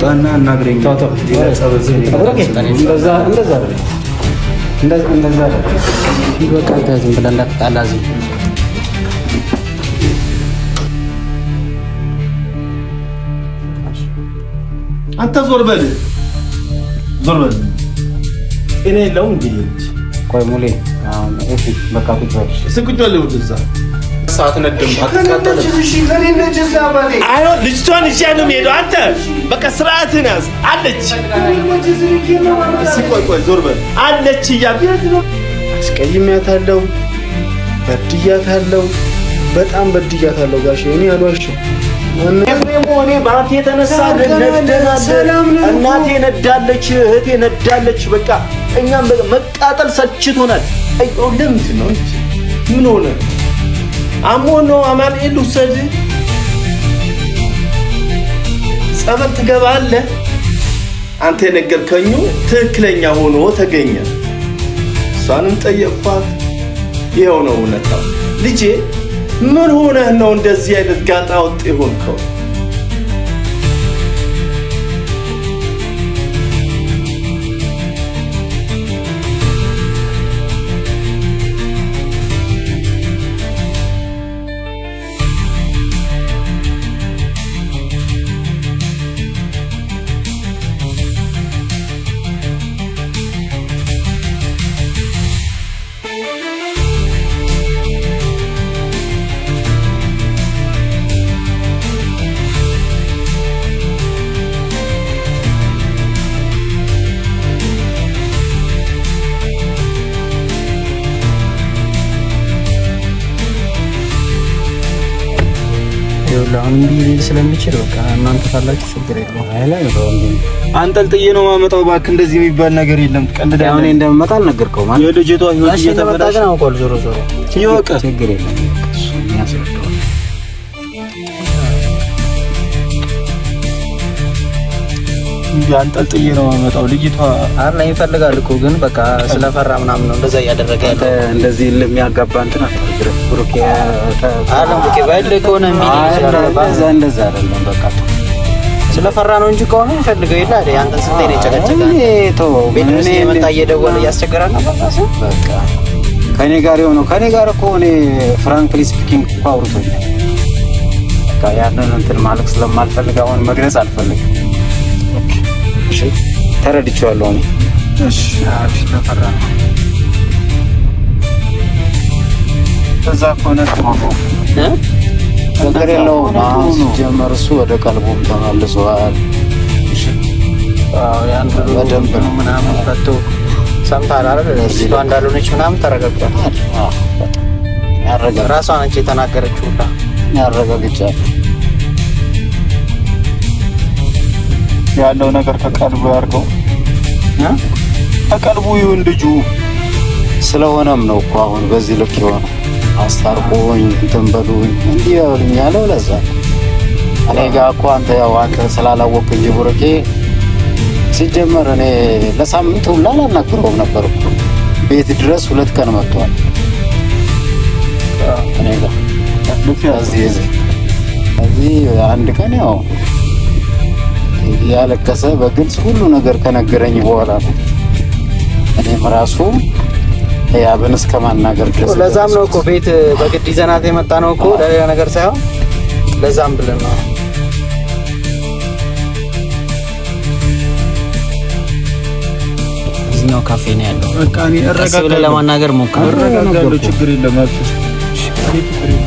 ጣና እናግረኝ ታታ ይላጸበዝ እንደዛ በቃ ዝም ብለህ እንዳትጣላ ዝም አንተ ዞር በል እኔ የለውም እንዴ ቆይ ሙሌ አሁን እሺ በቃ ቁጭ በል ስቁጭ በል ወደዛ ሰዓት ነደም አትቃጠል እሺ ከሌለች ዛባኔ አይ ልጅቷን እሺ ያለው ሄዶ አንተ በቃ ስርዓትን ያዝ አለች ቆይ ዞር በል አለች ያቢያት ነው አስቀይሜያታለሁ በድያታለሁ በጣም በድያታለሁ ጋሼ እኔ አልዋሽም እኔ ባንተ የተነሳ እናቴ ነዳለች እህቴ ነዳለች በቃ እኛም መቃጠል ሰልችቶናል ለምንድን ነው ምን ሆነ አሞኖ አማኑኤል ውሰድ ጸበል ትገባለህ አንተ የነገርከኝ ትክክለኛ ሆኖ ተገኘ እሷንም ጠየቅኳት ይኸው ነው እውነታው ልጄ ምን ሆነህ ነው እንደዚህ አይነት ጋጣ ወጥ ይሆንከው አሁን ቢል ስለሚችል በቃ እናንተ ካላችሁ ችግር የለውም። አይላይ ነው እንዴ አንጠልጥዬ ነው ማመጣው ባክ እንደዚህ የሚባል ነገር የለም። ቀንደ አሁን እንደምመጣ አልነገርከው ማለት የልጅቷ ህይወት እየተበላሸ ነው እኮ ዞሮ ይወቀ ችግር የለም። እሱ የሚያስረዳው አንጠልጥዬ ነው ማመጣው ልጅቷ አላ ይፈልጋል እኮ ግን በቃ ስለፈራ ምናምን ነው እንደዛ ያደረገ ያለ እንደዚህ ለሚያጋባ እንትን አትግረፍ ብሩክ አለም ብሩክ ባይል ከሆነ ባዛ እንደዛ አይደለም በቃ ስለፈራ ነው እንጂ ከሆነ ይፈልገው ይላ አይደል አንተን ስንቴ ነው ጨቀጨቀ እኔ ቤት ውስጥ የመጣ እየደወለ ያስቸገራል ነበር በቃ ከኔ ጋር የሆነው ከኔ ጋር እኮ እኔ ፍራንክሊ ስፒኪንግ አውርቶኛል በቃ ያንን እንትን ማለት ስለማልፈልግ አሁን መግለጽ አልፈልግም እሺ ተረድቻለሁ እኔ እሺ ስለፈራ ነው ከዛ ከሆነ ነገር የለውም አሁን ሲጀመር እሱ ወደ ቀልቡም ተመልሷል እሺ ያን በደንብ ነው ምናምን ፈቶ ሰምታል አይደል እሷ እንዳልሆነች ምናምን ተረጋግጧል ያረጋግጥ ራሷ ነች የተናገረችው ሁላ ያረጋግጫል ያለው ነገር ከቀልቡ ያርገው ከቀልቡ ይሁን ልጁ ስለሆነም ነው እኮ አሁን በዚህ ልክ የሆነ አስታርቆኝ እንትን በሉኝ እንዲህ ያሉኛለው ለዛ እኔ ጋር እኮ አንተ ያው አንተ ስላላወቅህ እንጂ ብሩኬ ሲጀመር እኔ ለሳምንት ሁላ አላናግረውም ነበር እኮ ቤት ድረስ 2 ቀን መጥቷል እኔ ጋር እዚህ አንድ ቀን ያው ያለቀሰ በግልጽ ሁሉ ነገር ከነገረኝ በኋላ ነው እኔም ራሱ ያብን እስከማናገር ድረስ ለዛም ነው እኮ ቤት በግድ ይዘናት የመጣ ነው እኮ ለሌላ ነገር ሳይሆን ለዛም ብለን ነው እዚህኛው ካፌ ነው ያለው በቃ እኔ እረጋጋለሁ ለማናገር ሞክር እረጋጋለሁ ችግር የለም አልኩሽ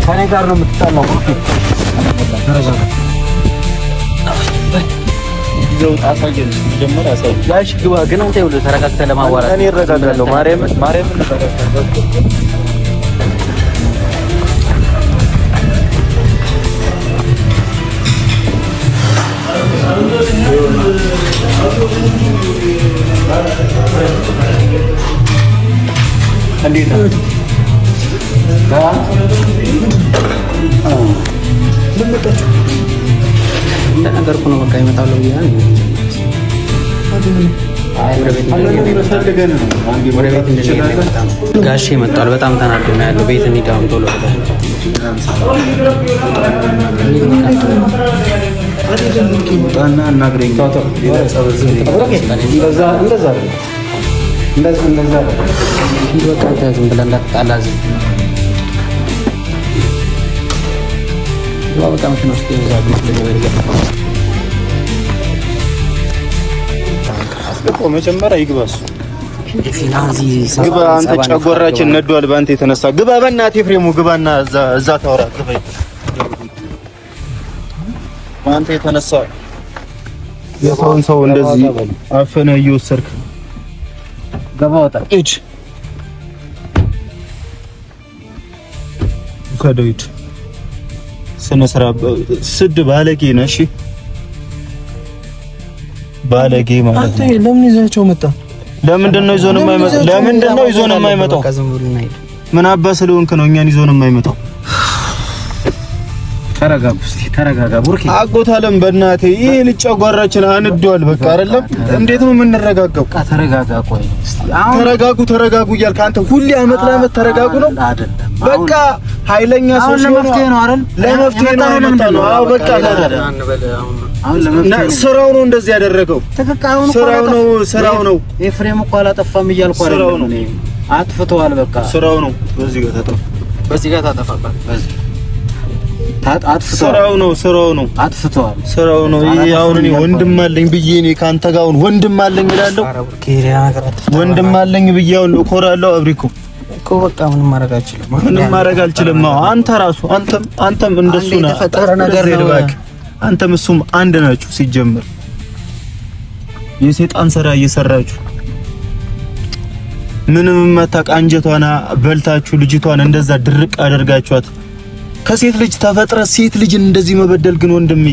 ከኔ ጋር ነው የምትጣላው ተረጋጋ ይዘው ታሳየን መጀመሪያ አሳይ ጋሽ ግባ ግን አንተ ይኸውልህ ተረጋግተህ ለማዋራት እኔ እረጋጋለሁ ማርያም እንዴት ነው ለምጣችሁ እንደነገርኩህ ነው በቃ ይመጣሉ ይላል ጋሼ መጣል በጣም ተናዶ ነው ያለው ቤት እንሂድ አሁን ቶሎ ባና እናግረኝ ሌላ ጸበዝ እንደዛ በቃ ዝም ብለህ እንዳትጣላ ዝም ብለህ በቃ መኪና ውስጥ ይዛሉ አስገባው መጀመሪያ ይግባሱ ግባ አንተ ጨጓራችን ነዷል ባንተ የተነሳ ግባ በእናትህ ኤፍሬሙ ግባና እዛ ታወራ ግባ ባንተ የተነሳ የሰውን ሰው እንደዚህ አፈነህ እየወሰድክ ገባ ወጣ እጅ ከዶይት ስነ ስራ ስድ ባለጌ ነህ እሺ ባለጌ ማለት አንተ ለምን ይዛቸው መጣ ለምንድን ነው ይዞን የማይመጣው ምን አባ ስለሆንክ ነው እኛን ይዞን የማይመጣው ተረጋጋ እስቲ ተረጋጋ ቡርኪ አጎት አለም በእናትህ ይሄ ልጅ ጨጓራችን አንዷል በቃ አይደለም እንዴት ነው የምንረጋጋው በቃ ተረጋጋ ቆይ እስቲ አሁን ተረጋጉ እያልክ አንተ ሁሌ አመት ለአመት ተረጋጉ ነው አይደለም በቃ ኃይለኛ ሰው ለመፍትሄ ነው አይደል ለመፍትሄ ነው አዎ በቃ አሁን ለመፍትሄ ስራው ነው እንደዚህ ያደረገው ስራው ነው ኤፍሬም እኮ አላጠፋም እያልኩ አይደለም አጥፍተዋል በቃ ስራው ነው በዚህ ጋር ታጠፋባት በዚህ ስራው ነው አጥፍተዋል ስራው ነው ይሄ አሁን እኔ ወንድም አለኝ ብዬ እኔ ካንተ ጋር ወንድም አለኝ እላለሁ ወንድም አለኝ ብዬ አሁን እኮራለሁ አብሪኮ እኮ በቃ ምንም ማድረግ አልችልም አንተ ራሱ አንተም እንደሱ ነው ተፈጠረ ነገር ነው አንተም እሱም አንድ ናችሁ ሲጀምር የሰይጣን ስራ እየሰራችሁ ምንም ማታውቅ አንጀቷና በልታችሁ ልጅቷን እንደዛ ድርቅ አደርጋችኋት ከሴት ልጅ ተፈጥረ ሴት ልጅ እንደዚህ መበደል ግን ወንድሜ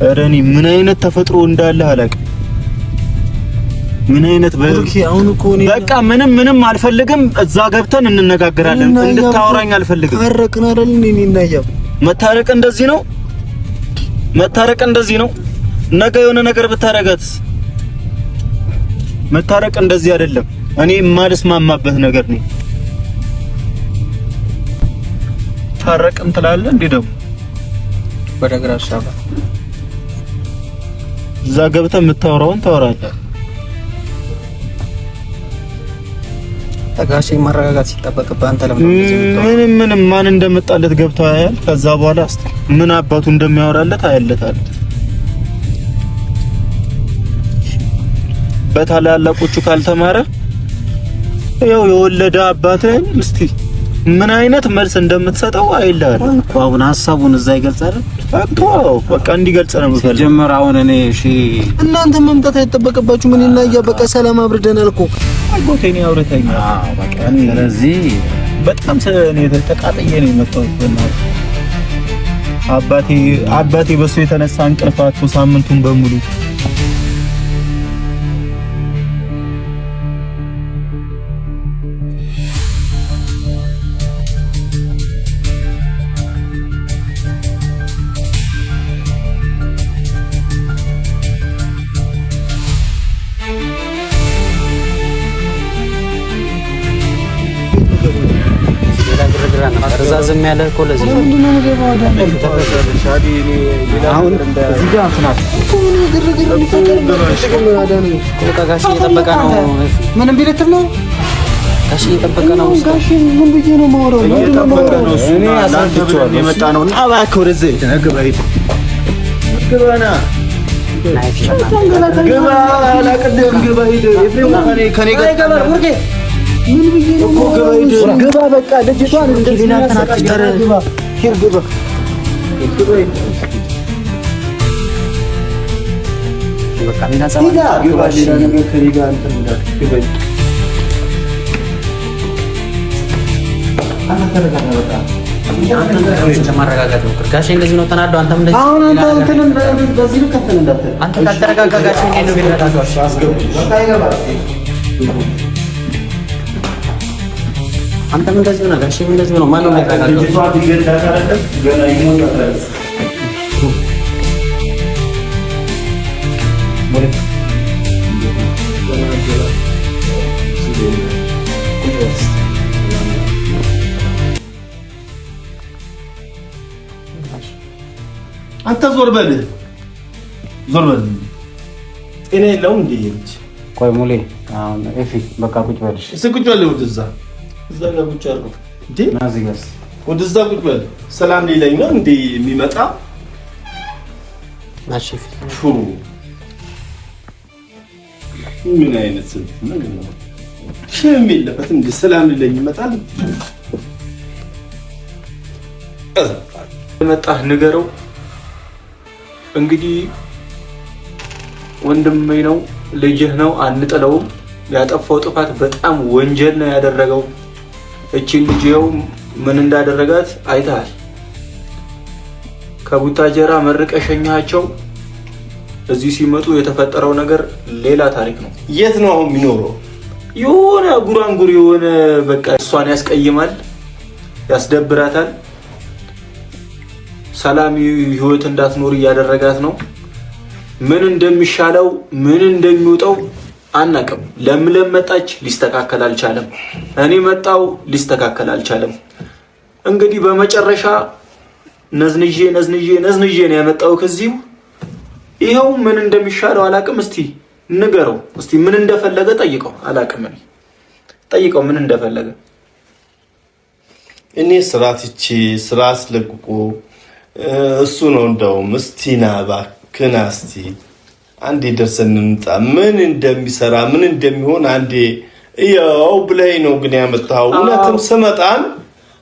አረኒ ምን አይነት ተፈጥሮ እንዳለ አላውቅም ምን አይነት በቃ ምንም አልፈልግም እዛ ገብተን እንነጋገራለን እንድታወራኝ አልፈልግም ታረቅን አይደል እኔና ያው መታረቅ እንደዚህ ነው ነገ የሆነ ነገር ብታረጋት መታረቅ እንደዚህ አይደለም እኔ የማልስማማበት ነገር ነው ታረቅን ትላለህ እንዴ ደግሞ ወደ ግራሻ እዛ ገብተህ የምታወራውን ታወራለህ ተጋሽ ማረጋጋት ሲጠበቅብህ አንተ ለምን ምንም ማን እንደመጣለት ገብተህ ያያል ከዛ በኋላ ምን አባቱ እንደሚያወራለት አያለታል በታላላቆቹ ካልተማረ ያው የወለደ አባትህን እስቲ ምን አይነት መልስ እንደምትሰጠው አይላል እኮ አሁን ሐሳቡን እዛ ይገልጻል በቃ እንዲገልጽ ነው የምፈልገው ጀመር አሁን እኔ እሺ እናንተ መምጣት አይተበቀባችሁ ምን እና በቃ ሰላም አብርደናል እኮ አጎቴ ነው አውርተኛ በቃ ስለዚህ በጣም እኔ ተቃጥዬ ነው የመጣሁት አባቴ በሱ የተነሳ እንቅልፋቱ ሳምንቱን በሙሉ ረዛዝም ያለ እኮ ለዚህ ነው ምንድነው የምገባው አሁን እዚህ ጋር አትናት ጋሽ እየጠበቀ ነው ምንም ቢልትም ነው ጋሽ እየጠበቀ ነው ጋሽ ምን ብዬ ነው የማወራው እየጠበቀ ነው እኔ አሳድቼዋለሁ የመጣ ነው እና እባክህ ወደዚህ ነግበይት ግባና ግባ አላቅድም ግባ ሂድ ኤፍሬም ከኔ ጋር ምን ብዬ ነው ግባ በቃ ልጅቷን እንደዚህ ተናጥተረ ግባ ሂድ ግባ በቃ ሌላ ጻፍ ግባ ሌላ ነገር ከኔ ጋር እንትን እንዳትግባ አንተ ተረጋጋ በቃ አንተ ለማረጋጋት ነው ጋሽ እንደዚህ ነው ተናዶ አንተም እንደዚህ አሁን አንተ እንትን በዚህ ልክ እንትን እንዳትል አንተ ካልተረጋጋ ጋሽ እንዴት ነው ቢረጋጋው አስገቡ በቃ ይገባል አንተም እንደዚህ ነው ጋሽ እንደዚህ ነው ማን ነው የሚረጋጋው ልጅቷ ቢገዳት አይደለም ገና ይሞታል አንተ አንተ ዞር በል እኔ የለውም እንዴ ቆይ ሙሌ አሁን እፊ በቃ ቁጭ በልሽ ቁጭ በል ወደዛ እዛ ጋር ቁጭ አድርገው እንዴ ናዚጋስ ወደዛ ቁጭ በል ሰላም ሊለኝ ነው እንዴ የሚመጣ ናሽፍ ምን አይነት ስልት ነው ሸም የለበት እንዴ ሰላም ሊለኝ ይመጣል መጣህ ንገረው እንግዲህ ወንድሜ ነው ልጅህ ነው አንጥለውም ያጠፋው ጥፋት በጣም ወንጀል ነው ያደረገው እቺን ልጅየው ምን እንዳደረጋት አይተሃል ከቡታጀራ መርቀሸኛቸው እዚህ ሲመጡ የተፈጠረው ነገር ሌላ ታሪክ ነው የት ነው አሁን የሚኖረው የሆነ ጉራንጉር የሆነ በቃ እሷን ያስቀይማል ያስደብራታል ሰላም ህይወት እንዳትኖር ያደረጋት ነው ምን እንደሚሻለው ምን እንደሚወጣው አናቀም ለምለም መጣች ሊስተካከል አልቻለም እኔ መጣው ሊስተካከል አልቻለም እንግዲህ በመጨረሻ ነዝንጄ ነው ያመጣው ከዚሁ ይሄው ምን እንደሚሻለው አላቅም እስቲ ንገረው እስቲ ምን እንደፈለገ ጠይቀው አላቅም እኔ ጠይቀው ምን እንደፈለገ እኔ ስራትቺ ስራ አስለቅቆ እሱ ነው እንደው ምስቲና ባክና እስቲ አንዴ ደርሰን እንምጣ ምን እንደሚሰራ ምን እንደሚሆን አንዴ ያው ብለይ ነው ግን ያመጣው እውነትም ስመጣን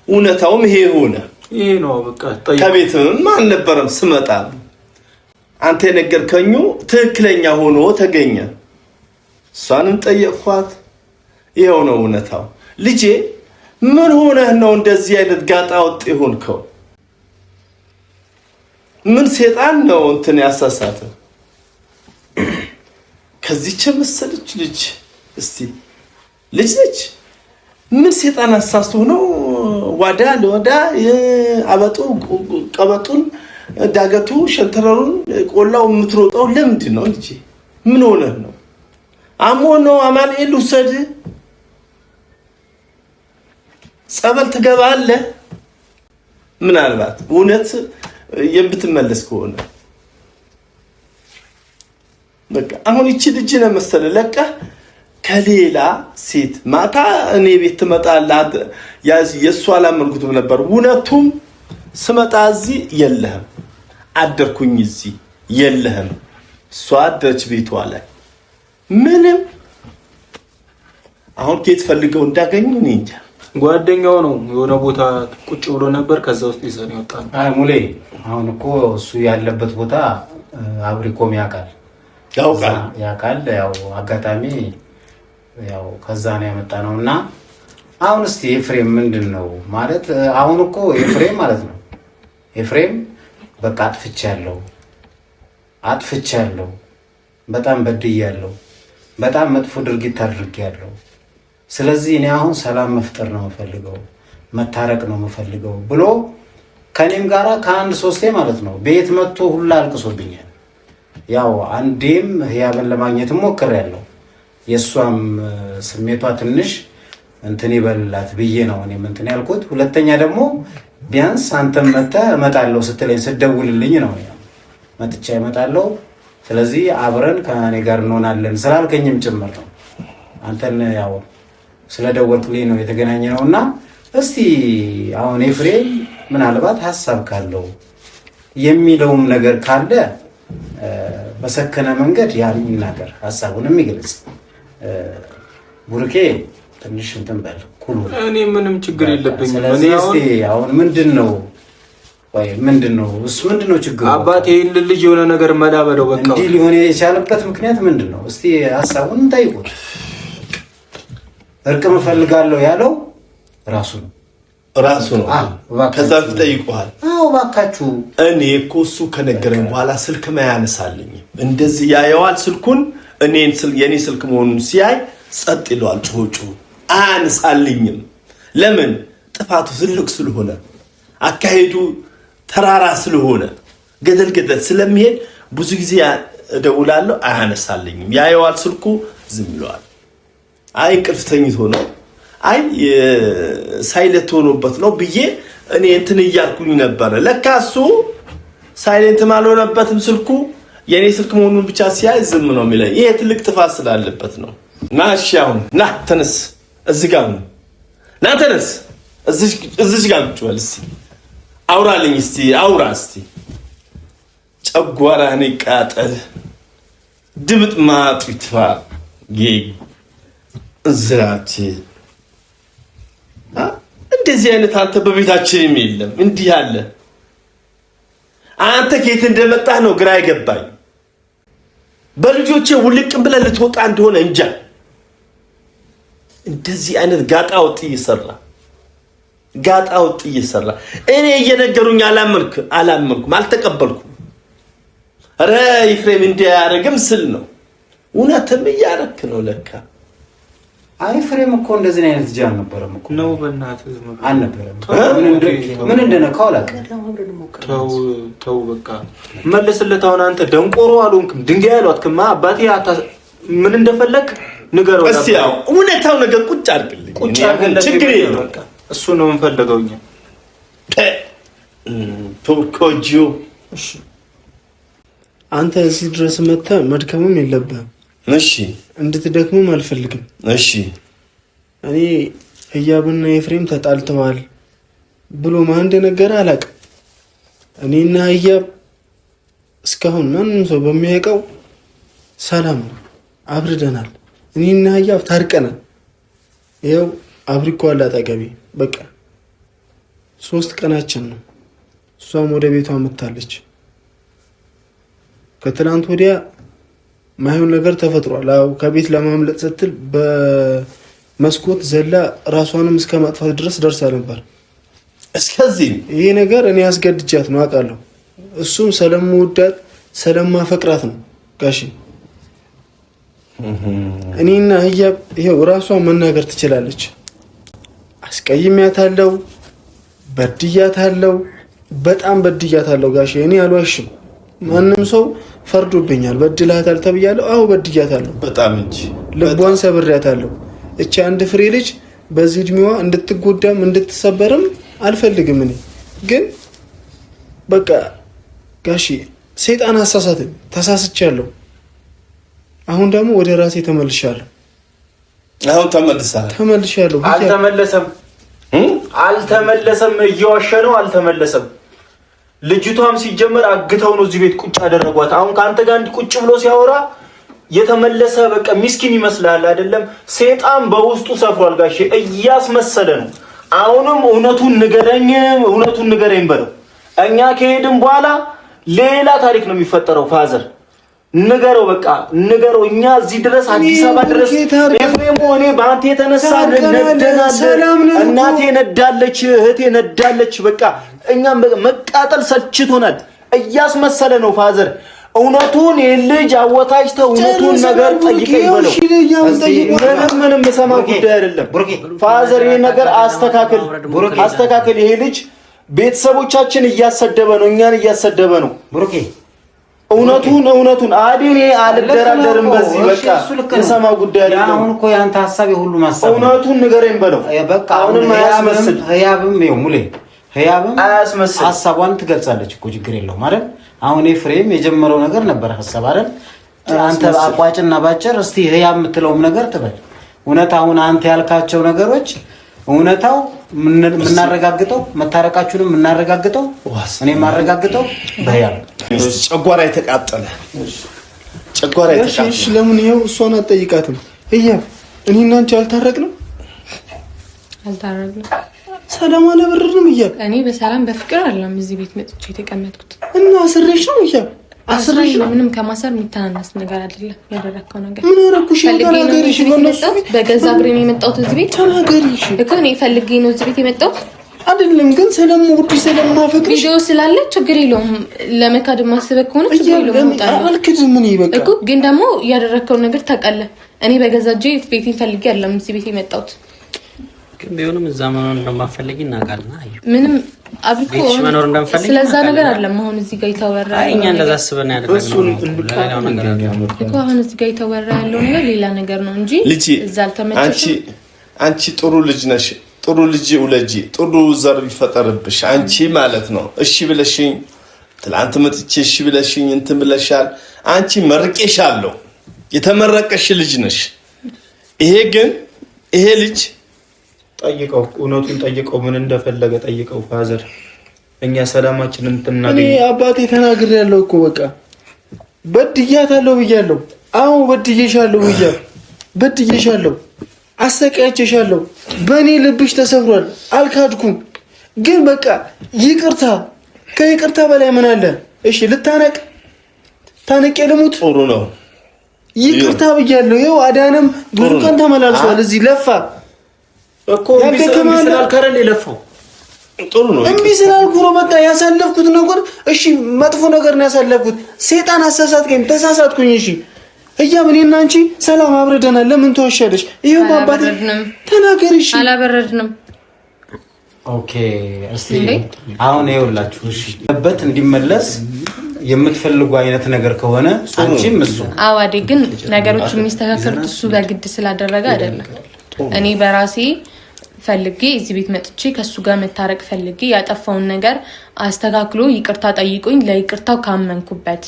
እውነታውም ይሄ ሆነ ይሄ ነው በቃ ጠይቀው ከቤትም አልነበረም ስመጣ አንተ ነገርከኙ ትክክለኛ ሆኖ ተገኘ እሷንም ጠየቅኳት ይሄው ነው እውነታው ልጄ ምን ሆነህ ነው እንደዚህ አይነት ጋጣ ወጥ ይሆንከው ምን ሰይጣን ነው እንትን ያሳሳተ ከዚህች መሰለች ልጅ እስቲ ልጅ ነች ምን ሰይጣን አሳስቶ ነው ዋዳ ለዋዳ አበጡ ቀበጡን ዳገቱ ሸንተረሩን ቆላው የምትሮጠው ለምንድን ነው ልጅ ምን ሆነህ ነው አሞ ነው አማኑኤል ውሰድ ጸበል ትገባለህ ምናልባት እውነት የምትመለስ ከሆነ በቃ አሁን እቺ ልጅ ነው መሰለ ለቃ ከሌላ ሴት ማታ እኔ ቤት ትመጣላት የሷ አላመንኩትም ነበር እውነቱም ስመጣ እዚህ የለህም አደርኩኝ እዚህ የለህም እሷ አደረች ቤቷ ላይ ምንም አሁን ከየት ፈልገው እንዳገኙ እኔ እንጃ ጓደኛው ነው የሆነ ቦታ ቁጭ ብሎ ነበር ከዛ ውስጥ ይዘን ይወጣል አይ ሙሌ አሁን እኮ እሱ ያለበት ቦታ አብሪኮም ያውቃል ያው አጋጣሚ ያው ከዛ ነው ያመጣነውና አሁን እስቲ ኤፍሬም ምንድነው ማለት አሁን እኮ ኤፍሬም ማለት ነው ኤፍሬም በቃ አጥፍቻለሁ በጣም በድያለሁ በጣም መጥፎ ድርጊት አድርጌያለሁ ስለዚህ እኔ አሁን ሰላም መፍጠር ነው የምፈልገው መታረቅ ነው የምፈልገው ብሎ ከኔም ጋራ ከአንድ ሶስቴ ማለት ነው ቤት መጥቶ ሁላ አልቅሶብኛል ያው አንዴም ህያብን ለማግኘት ሞክሬያለሁ የሷም ስሜቷ ትንሽ እንትን ይበልላት ብዬ ነው እኔም እንትን ያልኩት ሁለተኛ ደግሞ ቢያንስ አንተም እመጣለሁ ስትለኝ ስደውልልኝ ነው መጥቻ እመጣለሁ ስለዚህ አብረን ከኔ ጋር እንሆናለን ስላልከኝም ጭምር ነው አንተን ያው ስለደወልክልኝ ነው የተገናኘነውና እስቲ አሁን ኤፍሬም ምናልባት ሐሳብ ካለው የሚለውም ነገር ካለ በሰከነ መንገድ ይናገር ሐሳቡንም ይግለጽ ቡርኬ ትንሽ እንትን በል ኩሉ እኔ ምንም ችግር የለብኝም ስለዚህ አሁን ምንድነው ችግሩ አባቴ ልጅ የሆነ ነገር መዳበለው በቃ እንዲህ ሊሆን የቻለበት ምክንያት ምንድነው እስቲ ሐሳቡን ጠይቁት እርቅ መፈልጋለሁ ያለው ራሱ ነው ከዛ ተጠይቀዋል ባካችሁ እኔ እኮ እሱ ከነገረኝ በኋላ ስልክ ማያነሳልኝ እንደዚህ ያየዋል ስልኩን የኔ ስልክ መሆኑን ሲያይ ጸጥ ይለዋል ጮጮ አያነሳልኝም ለምን ጥፋቱ ትልቅ ስለሆነ አካሄዱ ተራራ ስለሆነ ገደል ስለሚሄድ ብዙ ጊዜ እደውላለሁ አያነሳልኝም ያየዋል ስልኩ ዝም ይለዋል አይ እንቅልፍ ተኝቶ ነው አይ ሳይለት ሆኖበት ነው ብዬ እኔ እንትን እያልኩኝ ነበር ለካሱ ሳይሌንት አልሆነበትም ስልኩ። የኔ ስልክ መሆኑን ብቻ ሲያይ ዝም ነው የሚለኝ። ይሄ ትልቅ ጥፋት ስላለበት ነው። ና እሺ፣ አሁን ና ተነስ፣ እዚህ ጋር ነው። ና ተነስ፣ እዚህ ጋር ቁጭ በል እስቲ፣ አውራልኝ እስቲ፣ አውራ እስቲ። ጨጓራህን ይቃጠል፣ ድምጥ ማጡ ይጥፋ። እንዝራች እንደዚህ አይነት አንተ በቤታችንም የለም እንዲህ አለ። አንተ ከየት እንደመጣህ ነው ግራ አይገባኝ። በልጆቼ ውልቅም ብለህ ልትወጣ እንደሆነ እንጃ። እንደዚህ አይነት ጋጣ ወጥ እየሰራ እኔ እየነገሩኝ አላመንኩም፣ አልተቀበልኩም። ኧረ ኤፍሬም እንዲያረግም ስል ነው። እውነትም እያረክ ነው ለካ። አይ ኤፍሬም እኮ እንደዚህ አይነት ጃን ነበረም እኮ ነው። በእናትህ አልነበረም። ምን እንደነካው አላውቅም። ተው በቃ መልስለት። አሁን አንተ ደንቆሮ አልሆንክም፣ ድንጋይ አልዋጥክማ። አባቴ ምን እንደፈለክ ንገረው። እስቲ ያው እውነታው ነገር ቁጭ አድርግልኝ። ችግር የለም በቃ እሱ ነው የምንፈልገው እኛ። ቶኮጂዮ እሺ፣ አንተ እዚህ ድረስ መጥተህ መድከምም የለብህም። እሺ፣ እንድትደክምም አልፈልግም። እሺ፣ እኔ ህያብና ኤፍሬም ተጣልተዋል ብሎ ማን እንደነገረ አላውቅም። እኔና ህያብ እስካሁን ማንም ሰው በሚያውቀው ሰላም ነው፣ አብርደናል። እኔና ህያብ ታርቀናል። ይኸው አብሪኮ አለ አጠገቤ። በቃ 3 ቀናችን ነው። እሷም ወደ ቤቷ መታለች። ከትላንት ወዲያ ማይሆን ነገር ተፈጥሯል። አው ከቤት ለማምለጥ ስትል በመስኮት ዘላ ራሷንም እስከ ማጥፋት ድረስ ደርሳ ነበር። እስከዚህ ይሄ ነገር እኔ አስገድጃት ነው አውቃለሁ። እሱም ስለምወዳት ስለማፈቅራት ነው ጋሺ። እኔና ህያብ ይሄው ራሷን መናገር ትችላለች። አስቀይሜያታለሁ፣ በድያታለሁ፣ በጣም በድያታለሁ ጋሺ። እኔ አልዋሽም። ማንም ሰው ፈርዶብኛል። በድላታል ተብያለሁ። አዎ በድያታለሁ፣ በጣም እንጂ ልቧን ሰብሬያታለሁ። እቺ አንድ ፍሬ ልጅ በዚህ እድሜዋ እንድትጎዳም እንድትሰበርም አልፈልግም። እኔ ግን በቃ ጋሺ ሰይጣን አሳሳተኝ፣ ተሳስቻለሁ። አሁን ደግሞ ወደ ራሴ ተመልሻለሁ። አሁን ተመልሻለሁ። አልተመለሰም። እየዋሸ ነው። አልተመለሰም። ልጅቷም ሲጀመር አግተው ነው እዚህ ቤት ቁጭ አደረጓት። አሁን ካንተ ጋር እንዲ ቁጭ ብሎ ሲያወራ የተመለሰ በቃ ሚስኪን ይመስላል አይደለም? ሰይጣን በውስጡ ሰፍሯል ጋሼ፣ እያስመሰለ ነው። አሁንም እውነቱን ንገረኝ በለው። እኛ ከሄድን በኋላ ሌላ ታሪክ ነው የሚፈጠረው። ፋዘር ንገረው፣ በቃ ንገረው። እኛ እዚህ ድረስ አዲስ አበባ ድረስ ኤፍሬም እኔ በአንተ የተነሳ ነደናል። እናቴ ነዳለች፣ እህቴ ነዳለች። በቃ እኛም መቃጠል ሰልችቶናል። እያስመሰለ ነው ፋዘር። እውነቱን የልጅ አወታጅተው እውነቱን ነገር ጠይቀኝ በለው። ምንም ሰማ ጉዳይ አይደለም ፋዘር። ይሄ ነገር አስተካክል። ይሄ ልጅ ቤተሰቦቻችን እያሰደበ ነው፣ እኛን እያሰደበ ነው። ብሩኬ እውነቱን አዲኔ አልደራደርም በዚህ በቃ የሰማው ጉዳይ አይደለም። አሁን እኮ ያንተ ሐሳብ የሁሉ ማሳብ እውነቱን ንገረኝ በለው። በቃ አሁንም አያስመስል። ህያብም አያስመስል። ሐሳቧን ትገልጻለች እኮ ችግር የለውም አይደል? አሁን ኤፍሬም የጀመረው ነገር ነበር ሐሳብ አይደል? አንተ አቋጭና ባጭር እስቲ ህያብ የምትለውም ነገር ትበል። እውነት አሁን አንተ ያልካቸው ነገሮች እውነታው ምናረጋግጠው መታረቃችሁንም ምናረጋግጠው እኔ ማረጋግጠው በህያብ ጨጓራ የተቃጠለ። እሺ ለምን ይሄው እሷን አትጠይቃትም? ህያብ እኔና አንቺ አልታረቅንም። ሰላም አለበረድንም ህያብ። እኔ በሰላም በፍቅር አይደለም እዚህ ቤት መጥቼ የተቀመጥኩት እና አስሬሽ ነው ህያብ። አስሬሽ ነው። ምንም ከማሰር የሚተናነስ ነገር አይደለም ያደረከው ነገር። ምን አደረኩሽ? ተናገሪሽ። በገዛ እግሬ ነው የመጣሁት እዚህ ቤት። ተናገሪሽ እኮ እኔ ፈልጌ ነው እዚህ ቤት የመጣሁት አይደለም። ግን ስለምወድሽ ስለማፈቅርሽ ቪዲዮ ስላለ ችግር የለውም። ለመካድ ማስበክ ከሆነ ችግር የለውም። አልክድም። ምን ይበቃ እኮ ግን ደግሞ ያደረከው ነገር ታውቃለህ። እኔ በገዛ እጄ ቤቴን ፈልጌ አይደለም እዚህ ቤት የመጣሁት። ግን ቢሆንም እዛ መኖር እንደማፈልግ እናውቃለን። አዩ ምንም አብቆ መኖር እንደምፈልግ ስለዛ ነገር አይደለም። አሁን እዚህ ጋር የተወራ እኛ እንደዛ አስበን ያደረግነው ሌላው ነገር እኮ አሁን እዚህ ጋር የተወራ ያለው ነገር ሌላ ነገር ነው እንጂ እዛ አልተመቸሽም። አንቺ ጥሩ ልጅ ነሽ። ጥሩ ልጅ ውለጂ፣ ጥሩ ዘር ይፈጠርብሽ። አንቺ ማለት ነው እሺ ብለሽኝ ትላንት መጥቼ እሺ ብለሽኝ እንትን ብለሻል። አንቺ መርቄሻለሁ። የተመረቀሽ ልጅ ነሽ። ይሄ ልጅ ጠይቀው፣ እውነቱን ጠይቀው፣ ምን እንደፈለገ ጠይቀው ፋዘር። እኛ ሰላማችንን እንናገኝ። እኔ አባቴ ተናግሬያለሁ እኮ በቃ በድያታለሁ ብያለሁ። አሁን በድዬሻለሁ፣ አሰቃይቼሻለሁ። በእኔ ልብሽ ተሰብሯል፣ አልካድኩም። ግን በቃ ይቅርታ፣ ከይቅርታ በላይ ምን አለ? እሺ ታነቄ ልሙት። ጥሩ ነው። ይቅርታ ብያለሁ። ይኸው አዳንም ብዙ ቀን ተመላልሷል። እዚህ ለፋ እኮ ስላልከረል የለፋው ጥሩ ነው። እምቢ ስላልኩ ነው በቃ ያሳለፍኩት ነገር። እሺ መጥፎ ነገር ነው ያሳለፍኩት። ሰይጣን አሳሳትከኝ፣ ተሳሳትኩኝ። እሺ እያም እኔና አንቺ ሰላም አብረደናል። ለምን ተወሻለሽ? ይሄው ባባቴ ተናገር። እሺ አላበረድንም። ኦኬ እስቲ አሁን ይኸውላችሁ፣ እሺ በት እንዲመለስ የምትፈልጉ አይነት ነገር ከሆነ አንቺም እሱ አዋዴ ግን ነገሮች የሚስተካከሉት እሱ በግድ ስላደረገ አይደለም። እኔ በራሴ ፈልጌ እዚህ ቤት መጥቼ ከሱ ጋር መታረቅ ፈልጌ ያጠፋውን ነገር አስተካክሎ ይቅርታ ጠይቆኝ ለይቅርታው ካመንኩበት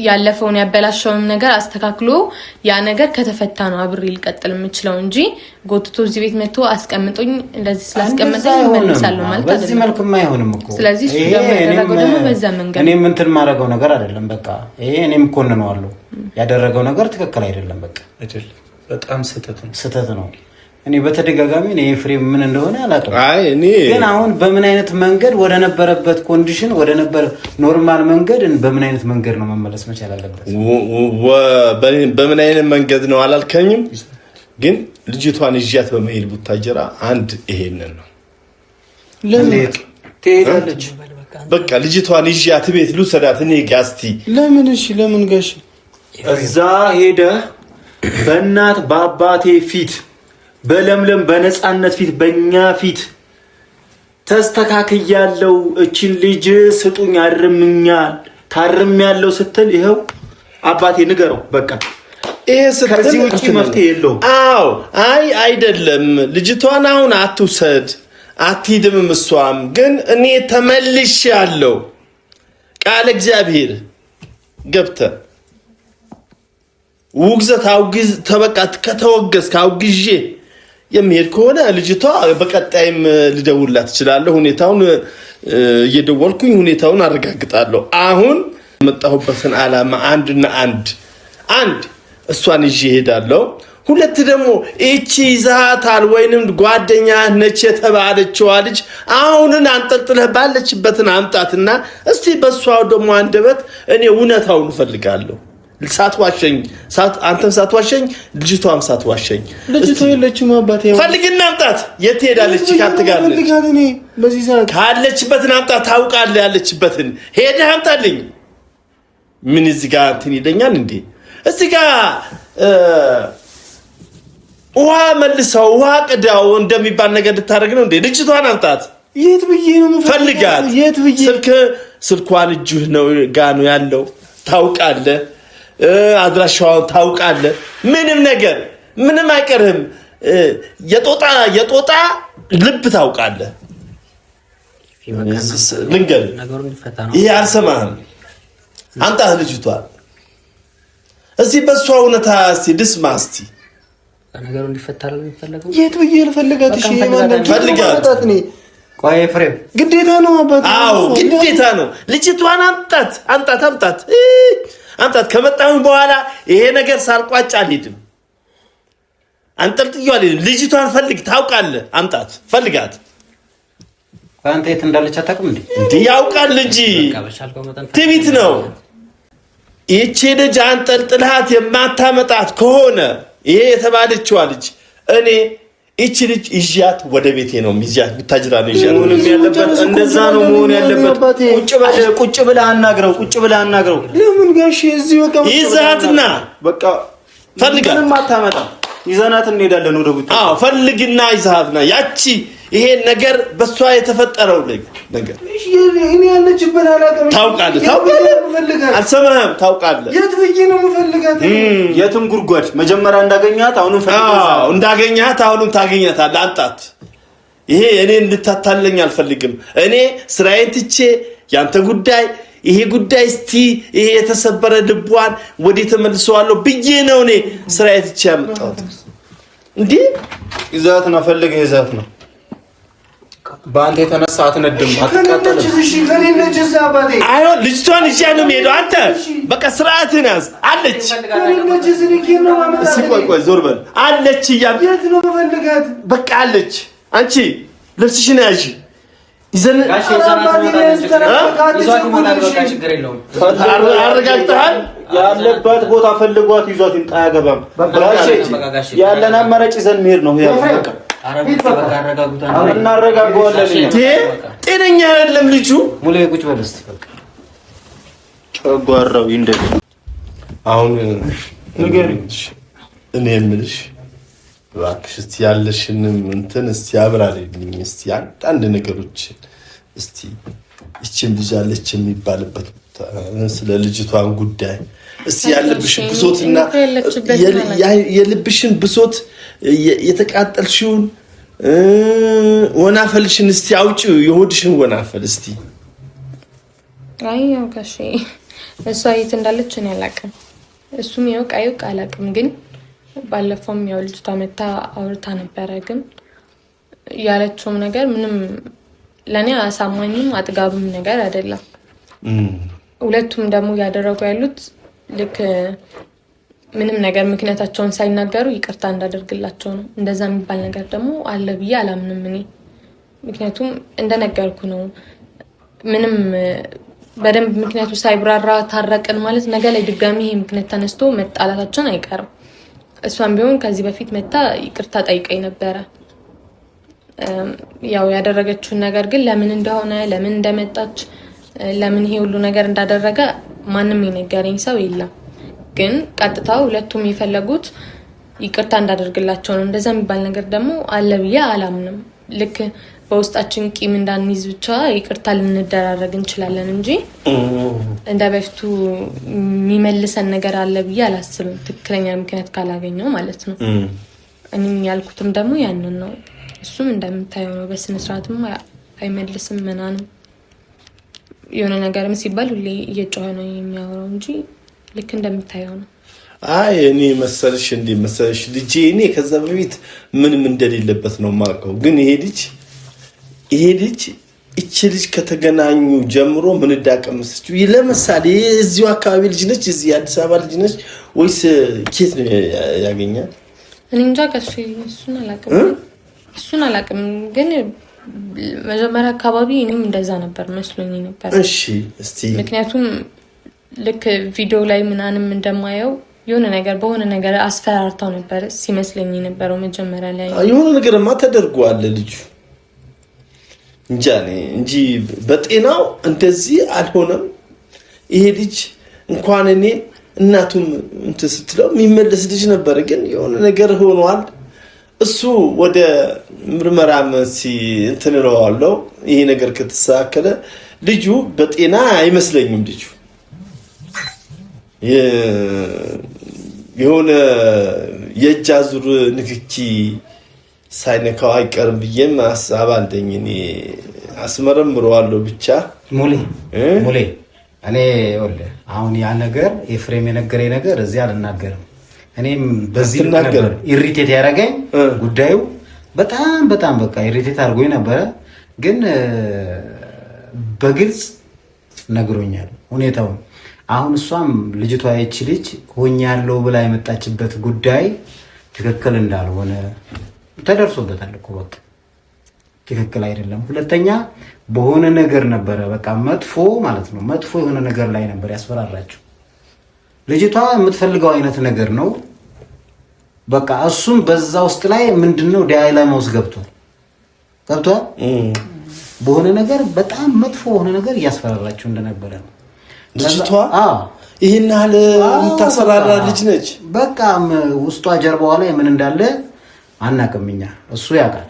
ያለፈውን ያበላሸውን ነገር አስተካክሎ ያ ነገር ከተፈታ ነው አብሬ ሊቀጥል የምችለው እንጂ ጎትቶ እዚህ ቤት መጥቶ አስቀምጦኝ እንደዚህ ስላስቀመጠኝ መልሳለሁ ማለት አይደለም። በዚህ መልኩ የማይሆንም እኮ ስለዚህ እሱ ያደረገው ደግሞ በዛ መንገድ እኔም እንትን ማድረገው ነገር አይደለም። በቃ ይሄ እኔም ኮንነዋለሁ። ያደረገው ነገር ትክክል አይደለም። በቃ አይደለም፣ በጣም ስህተት ነው። እኔ በተደጋጋሚ እኔ ፍሬም ምን እንደሆነ አላውቅም። ግን አሁን በምን አይነት መንገድ ወደ ነበረበት ኮንዲሽን ወደ ነበር ኖርማል መንገድ በምን አይነት መንገድ ነው መመለስ መቻል አለበት? በምን አይነት መንገድ ነው አላልከኝም? ግን ልጅቷን ይዣት በመሄድ ቡታጀራ አንድ ይሄንን ነው። ለምን ትሄዳለች? በቃ ልጅቷን ይዣት ቤት ልውሰዳት እኔ ጋስቲ። ለምን? እሺ ለምን ጋሽ እዛ ሄደ በእናት በአባቴ ፊት በለምለም በነፃነት ፊት በእኛ ፊት ተስተካክያለሁ፣ እቺን ልጅ ስጡኝ፣ ታርሜያለሁ ስትል ይኸው አባቴ ንገረው። በቃ ይሄ ስትል ከዚህ ውጪ መፍትሄ የለውም። አዎ አይደለም፣ ልጅቷን አሁን አትውሰድ፣ አትሂድም። እሷም ግን እኔ ተመልሼያለሁ። ቃል እግዚአብሔር ገብተህ ውግዘት አውግዝ ተበቃት ከተወገዝክ አውግዤ የሚሄድ ከሆነ ልጅቷ በቀጣይም ልደውልላት እችላለሁ። ሁኔታውን እየደወልኩኝ ሁኔታውን አረጋግጣለሁ። አሁን የመጣሁበትን ዓላማ አንድና አንድ እሷን ይዤ እሄዳለሁ። ሁለት ደግሞ እቺ ይዛታል ወይንም ጓደኛ ነች የተባለችዋ ልጅ አሁንን አንጠልጥለህ ባለችበትን አምጣትና እስቲ በሷው ደግሞ አንደበት እኔ እውነታውን እፈልጋለሁ። ሳትዋሸኝ አንተም ሳትዋሸኝ ልጅቷም ሳትዋሸኝ ልጅቷ የለችም። አባቴ ፈልግና አምጣት። የት ሄዳለች? ካትጋለች በዚህ ሰዓት ካለችበትን አምጣት። ታውቃለህ ያለችበትን ሄደህ አምጣልኝ። ምን እዚህ ጋር እንትን ይለኛል እንዴ? እዚህ ጋር ውሃ መልሰው ውሃ ቅዳው እንደሚባል ነገር ልታደርግ ነው እንዴ? ልጅቷን አምጣት። የት ብዬ ነው ፈልጋት። የት ብዬ ስልኳን እጅህ ነው ጋር ነው ያለው። ታውቃለህ አድራሻውን ታውቃለህ። ምንም ነገር ምንም አይቀርም። የጦጣ ልብ ታውቃለህ። ልንገርህ ይሄ አልሰማህም። አምጣት ልጅቷን እዚህ በሷ እውነታ እስቲ ልስማ እስቲ። ነገሩ እንዲፈታል የሚፈልገው የት ብዬ ልፈልጋት? እሺ ፈልጋት። ቆይ ፍሬም ግዴታ ነው አባቴ። አዎ ግዴታ ነው። ልጅቷን አምጣት። ከመጣሁኝ በኋላ ይሄ ነገር ሳልቋጭ አልሄድም። አንጠልጥዬው አልሄድም። ልጅቷን ፈልግ፣ ታውቃለህ። አምጣት፣ ፈልጋት። አንተ የት እንዳለች አታውቅም እንዴ? ያውቃል እንጂ ትቢት ነው። ይህቺ ልጅ አንጠልጥልሃት የማታመጣት ከሆነ ይሄ የተባለችዋ ልጅ እኔ ይህቺ ልጅ ይዣት ወደ ቤቴ ነው ይዣት ብታጅራ ነው ይዣት ምንም ያለበት እንደዛ ነው መሆን ያለበት። ቁጭ ብለህ አናግረው። ለምን ጋሽ እዚህ በቃ ይዛትና በቃ ፈልጋት። ምንም አታመጣ። ይዘናት እንሄዳለን ወደ ቡታ። አዎ ፈልግና ይዛትና ያቺ ይሄ ነገር በሷ የተፈጠረው ነገር እኔ ያለችበት አላውቅም። ታውቃለህ። አልሰማህም? ታውቃለህ። የት ብዬ ነው የምፈልጋት? የትም ጉድጓድ መጀመሪያ እንዳገኛት አሁንም እንዳገኛት አሁንም ታገኛታለህ። አምጣት። ይሄ እኔ እንድታታለኝ አልፈልግም። እኔ ስራዬን ትቼ ያንተ ጉዳይ ይሄ ጉዳይ እስቲ ይሄ የተሰበረ ልቧን ወዴት ተመልሰዋለሁ ብዬ ነው እኔ ስራ የትቼ ያመጣሁት እንዴ ይዛት ነው ፈልገህ ይዛት ነው በአንተ የተነሳ አትነድም አትቀጠልም እሺ ከሌለች አባቴ አይሆን ልጅቷን ይዤ ነው የምሄደው አንተ በቃ ስርዓትን ያዝ አለች ከሌለች ዝልክ ነው ማመጣ ቆይ ዞር በል አለች የት ነው መፈልጋት በቃ አለች አንቺ ልብስሽን ያዢ ይዘን አረጋግጠሃል ያለበት ቦታ ፈልጓት ይዟት ይምጣ ያገባም ያለን አማራጭ ይዘን መሄድ ነው እናረጋጋዋለን ጤነኛ አይደለም ልጁ ሙሌ ቁጭ በል እስቲ በቃ ጨጓራው ይንደድ አሁን ንገሪኝ እኔ የምልሽ እባክሽ እስቲ ያለሽንም እንትን እስቲ አብራሪልኝ እስቲ አንድ ነገሮች እስቲ እቺም ልጅ አለች የሚባልበት ስለ ልጅቷን ጉዳይ እስቲ ያለብሽን ብሶትና የልብሽን ብሶት የተቃጠልሽውን ወናፈልሽን እስቲ አውጪው የሆድሽን ወናፈል እስቲ አይ ጋሼ እሷ የት እንዳለች እኔ አላውቅም እሱም ያውቃ አላውቅም ግን ባለፈውም ያው ልጅቷ መታ አውርታ ነበረ ግን ያለችውም ነገር ምንም ለኔ አሳማኝም አጥጋብም ነገር አይደለም ሁለቱም ደግሞ ያደረጉ ያሉት ልክ ምንም ነገር ምክንያታቸውን ሳይናገሩ ይቅርታ እንዳደርግላቸው ነው እንደዛ የሚባል ነገር ደግሞ አለ ብዬ አላምንም እኔ ምክንያቱም እንደነገርኩ ነው ምንም በደንብ ምክንያቱ ሳይብራራ ታረቀን ማለት ነገ ላይ ድጋሚ ይሄ ምክንያት ተነስቶ መጣላታችን አይቀርም እሷም ቢሆን ከዚህ በፊት መታ ይቅርታ ጠይቀኝ ነበረ ያው ያደረገችውን ነገር ግን ለምን እንደሆነ ለምን እንደመጣች ለምን ይሄ ሁሉ ነገር እንዳደረገ ማንንም የነገረኝ ሰው የለም ግን ቀጥታ ሁለቱም የፈለጉት ይቅርታ እንዳደርግላቸው ነው እንደዛ የሚባል ነገር ደግሞ አለ ብዬ አላምንም ልክ በውስጣችን ቂም እንዳንይዝ ብቻ ይቅርታ ልንደራረግ እንችላለን እንጂ እንደ በፊቱ የሚመልሰን ነገር አለ ብዬ አላስብም ትክክለኛ ምክንያት ካላገኘው ማለት ነው እኔም ያልኩትም ደግሞ ያንን ነው እሱም እንደምታየው ነው በስነ ስርዓትም አይመልስም ምናምን የሆነ ነገርም ሲባል ሁሌ እየጮኸ ነው የሚያወራው እንጂ ልክ እንደምታየው ነው አይ እኔ መሰልሽ ልጄ እኔ ከዛ በፊት ምንም እንደሌለበት ነው ማቀው ግን ይሄ ልጅ እቺ ልጅ ከተገናኙ ጀምሮ ምን እንዳቀመሰችው ለምሳሌ እዚሁ አካባቢ ልጅ ነች እዚህ አዲስ አበባ ልጅ ነች ወይስ ኬት ነው ያገኛል እኔ እንጃ ከሱ እሱን አላውቅም ግን መጀመሪያ አካባቢ እኔም እንደዛ ነበር መስሎኝ ነበር እሺ እስቲ ምክንያቱም ልክ ቪዲዮ ላይ ምናንም እንደማየው የሆነ ነገር በሆነ ነገር አስፈራርታው ነበር ሲመስለኝ ነበረው መጀመሪያ ላይ የሆነ ነገርማ ተደርጓል ልጅ እንጂ በጤናው እንደዚህ አልሆነም ይሄ ልጅ እንኳን እኔ እናቱም እንትን ስትለው የሚመለስ ልጅ ነበር ግን የሆነ ነገር ሆኗል እሱ ወደ ምርመራም እንትን እለዋለሁ ይሄ ነገር ከተሳከለ ልጁ በጤና አይመስለኝም ልጁ የሆነ የእጅ አዙር ንክኪ ሳይነካው አይቀርም ብዬም ሐሳብ አለኝ እኔ አስመረምረዋለሁ ብቻ ሙሌ እኔ ወልደ አሁን ያ ነገር ኤፍሬም የነገረኝ ነገር እዚህ አልናገርም እኔም በዚህ ነገር ኢሪቴት ያደረገኝ ጉዳዩ በጣም በቃ ኢሪቴት አድርጎኝ ነበር ግን በግልጽ ነግሮኛል ሁኔታው አሁን እሷም ልጅቷ እቺ ልጅ ሆኛለሁ ብላ የመጣችበት ጉዳይ ትክክል እንዳልሆነ ተደርሶበታል እኮ በቃ ትክክል አይደለም ሁለተኛ በሆነ ነገር ነበር በቃ መጥፎ ማለት ነው መጥፎ የሆነ ነገር ላይ ነበር ያስፈራራችሁ ልጅቷ የምትፈልገው አይነት ነገር ነው በቃ እሱም በዛ ውስጥ ላይ ምንድነው ዳይላማ ውስጥ ገብቷል በሆነ ነገር በጣም መጥፎ የሆነ ነገር ያስፈራራችሁ እንደነበረ ነው ልጅቷ ይሄን አለ የምታስፈራራ ልጅ ነች በቃ ውስጧ ጀርባዋ ላይ ምን እንዳለ አናቀምኛ እሱ ያውቃል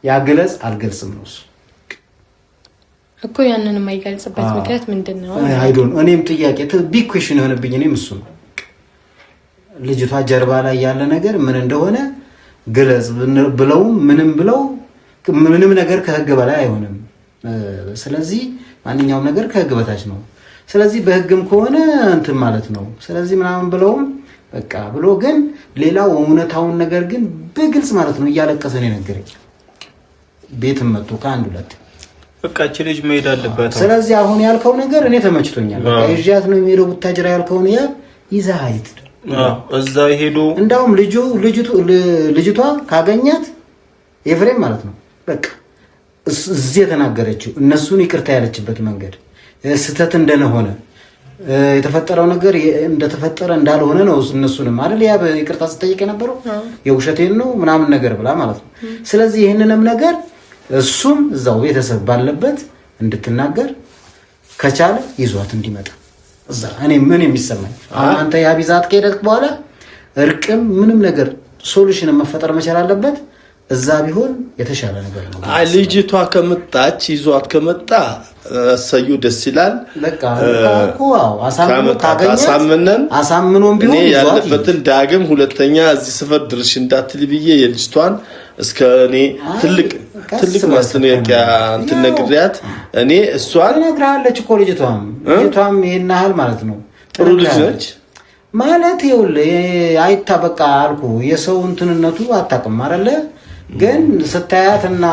ያግለጽ አልገልጽም ነው እሱ እኮ ያንን የማይገልጽበት ምክንያት ምንድነው እኔም ጥያቄ ቢግ ኩዌሽን የሆነብኝ እኔም እሱ ነው ልጅቷ ጀርባ ላይ ያለ ነገር ምን እንደሆነ ግለጽ ብለው ምንም ነገር ከህግ በላይ አይሆንም ስለዚህ ማንኛውም ነገር ከህግ በታች ነው። ስለዚህ በህግም ከሆነ እንትን ማለት ነው። ስለዚህ ምናምን ብለውም በቃ ብሎ ግን ሌላው እውነታውን ነገር ግን በግልጽ ማለት ነው እያለቀሰ ነው የነገረኝ። ቤትም መጥቶ ከአንድ ሁለት በቃ እቺ ልጅ መሄድ አለበት። ስለዚህ አሁን ያልከው ነገር እኔ ተመችቶኛል። በቃ ይዣት ነው የሚሄደው ቡታጅራ ያልከውን ያ ይዛሃይት እዛ ሄዶ እንዳውም ልጅቷ ካገኛት ኤፍሬም ማለት ነው በቃ እዚህ የተናገረችው እነሱን ይቅርታ ያለችበት መንገድ ስተት እንደሆነ የተፈጠረው ነገር እንደተፈጠረ እንዳልሆነ ነው። እነሱንም አይደል ያ ይቅርታ ስጠይቅ የነበረው የውሸቴን ነው ምናምን ነገር ብላ ማለት ነው። ስለዚህ ይህንንም ነገር እሱም እዛው ቤተሰብ ባለበት እንድትናገር ከቻለ ይዟት እንዲመጣ እዛ እኔ ምን የሚሰማኝ አንተ ያ ቢዛት ከሄደክ በኋላ እርቅም ምንም ነገር ሶሉሽን መፈጠር መቻል አለበት። እዛ ቢሆን የተሻለ ነገር ነው። ልጅቷ ከመጣች ይዟት ከመጣ ሰዩ ደስ ይላል። በቃ አሳምኖም ቢሆን እኔ ያለበትን ዳግም ሁለተኛ እዚህ ሰፈር ድርሽ እንዳትል ብዬ የልጅቷን እስከ እኔ ትልቅ ማስጠንቀቂያ እንትን ነግሬያት እኔ እሷን ነግራለች እኮ ልጅቷም ይሄን ያህል ማለት ነው ጥሩ ልጅ ነች ማለት ይኸውልህ አይታ በቃ አልኩ የሰው እንትንነቱ አታውቅም አይደለ? ግን ስታያትና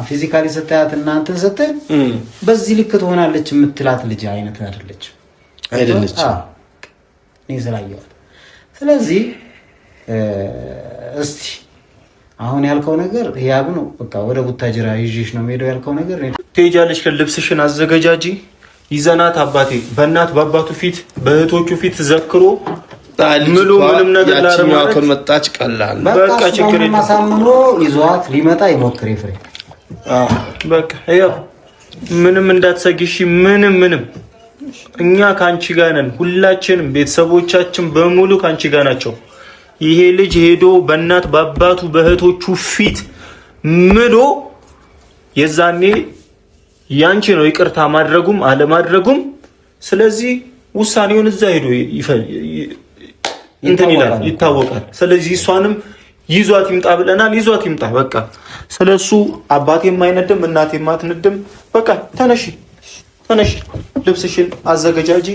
ፊዚካሊ ስታያትና እንትን ስትል በዚህ ልክ ትሆናለች የምትላት ልጅ አይነት አይደለች። እኔ ስላየኋት። ስለዚህ እስቲ አሁን ያልከው ነገር ያብ ነው። በቃ ወደ ቡታጅራ ይዤሽ ነው የምሄደው ያልከው ነገር ትሄጃለሽ። ልብስሽን አዘገጃጂ ይዘናት አባቴ በእናት በአባቱ ፊት በእህቶቹ ፊት ዘክሮ ምሉ ምንም ነገር ላረማው ከመጣች ቀላል በቃ ችግር የለም። ማሳምኖ ይዟት ሊመጣ ይሞክር ይፍሬ። በቃ ያው ምንም እንዳትሰጊሽ ምንም እኛ ካንቺ ጋር ነን። ሁላችንም ቤተሰቦቻችን በሙሉ ካንቺ ጋር ናቸው። ይሄ ልጅ ሄዶ በእናት በአባቱ በእህቶቹ ፊት ምሎ የዛኔ ያንቺ ነው ይቅርታ ማድረጉም አለማድረጉም። ስለዚህ ውሳኔውን እዛ ሄዶ እንትን ይላል ይታወቃል። ስለዚህ እሷንም ይዟት ይምጣ ብለናል። ይዟት ይምጣ በቃ። ስለሱ አባቴም አይነድም እናቴም አትነድም። በቃ ተነሺ ልብስሽን አዘገጃጂ